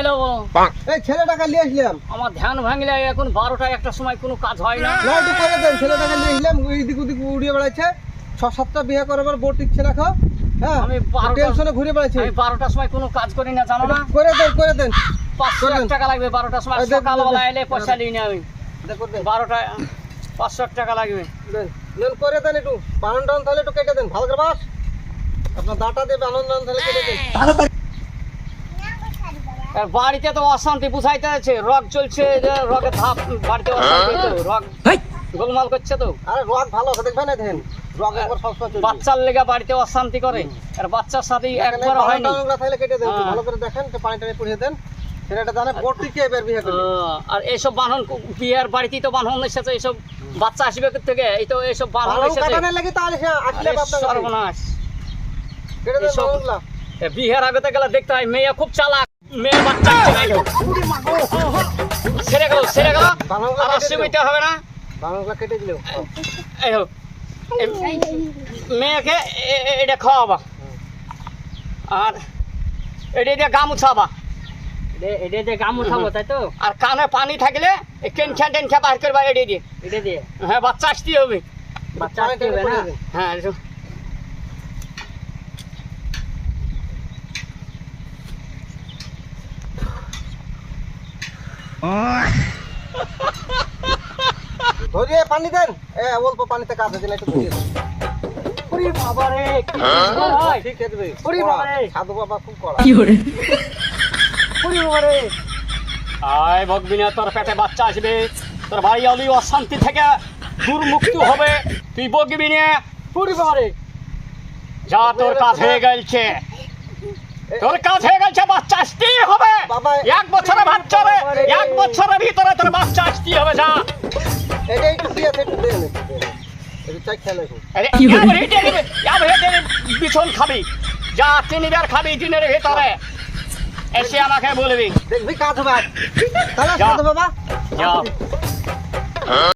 এলো? এই ছেলেটাকে নিয়ে আসলাম। আমার ধ্যান ভাঙলে এখন 12টা একটা সময় কোনো কাজ হয় না। না একটু করে দেন, ছেলেটাকে নিয়ে আসলাম, এইদিক ওদিক উড়িয়ে বেড়াচ্ছে, 6-7টা বিয়ে করবার বোর টিকছে না খাও। হ্যাঁ আমি 12টা টেনশনে ঘুরে বেড়াচ্ছে। আমি 12টার সময় কোনো কাজ করি না, জানো না? করে দেন 500 টাকা লাগবে 12টার সময়। এই দেন, সকালবেলা দেন। এলে পয়সা নিই না আমি। দেখো দেন 12টা 500 টাকা লাগবে। দেন দেন করে দেন, একটু বানন টান তাহলে একটু কেটে দেন, ভালো করে বাস আপনার দাঁটা দিয়ে বানন টান তাহলে কেটে দেন। আর বাড়িতে তো অশান্তি বুঝাইতে আছে, রগ চলছে, যে রগের ধাপ বাড়িতে অশান্তি তো, রগ গোলমাল করছে তো। আরে রগ ভালো আছে দেখবেন না, দেখেন রগ একবার সবসময় চলবে। বাচ্চার লেগে বাড়িতে অশান্তি করে, আর বাচ্চার সাথে একবার হয়নি। তাহলে কেটে দেন, একটু হ্যাঁ। ভালো করে দেখেন, একটু পানি টানি পুড়িয়ে দেন, ছেলেটা জানে বোর টিকে এবার বিয়ে করবে। আর এইসব বাঁধন বিয়ের বাড়িতেই তো বাঁধন এসেছে, এইসব বাচ্চা আসবে থেকে, এই তো এইসব বাঁধন বানন এসেছে। কাটানোর লাগি তাহলে সে আসলে আরে আপনার কাছে। সর্বনাশ। কেটে দেন এসব- বাননগুলা। এ বিয়ের আগেতে গেলে দেখতে হয় মেয়ে খুব চালাক, মেয়ে বাচ্চা ছেড়ে গেল, ছেড়ে গেল, বাননগুলা আর কেটে দিও। অসুবিধা হবে না। বাননগুলা কেটে দিলেও এই হোক, মেয়েকে এটা খাওয়াবা, আর এটা দিয়ে গা মুছাবা, এটা দিয়ে গাম উঠাবো, তাই তো? আর কানে পানি থাকলে কেনখা টেনখা বার করবা এটা দিয়ে। এটা দিয়ে হ্যাঁ, বাচ্চা আসতেই হবে। বাচ্চা পানি আসতে টানি হবে না? পুড়িয়ে দেন। হ্যাঁ, ধরিয়ে পানি দেন, অল্প পানিতে কাঁচা দিন, একটু ধরিয়ে দেন। ওরে বাবা রে, কি সুন্দর হয়। ঠিক খেয়ে দেবে। ওরে বাবা রে। সাধু বাবা খুব কড়া। ওরে বাবা রে। আয় ভগবিনা, তোর পেটে বাচ্চা আসবে, তোর বাড়ি অলি অশান্তি থেকে দুর্মুক্ত হবে, তুই বগবি না। ওরে বাবা রে, যা তোর কাজ হয়ে গেছে, তোর কাজ হয়ে গেছে, বাচ্চা আসতেই হবে। বাবা, 1 বছরের বাচ্চারে 1 বছরের ভিতরে তোর বাচ্চা আসতেই হবে। যা এটা একটু দিয়ে একটু দেন, একটু দেন। একটু চাই খেলে খুব। আরে বিছন খাবি, যা 3 বার খাবি দিনের ভিতরে, এসে আমাকে বলবি। দেখবি কাজ হবে। তাহলে যা। সাধু বাবা যাও।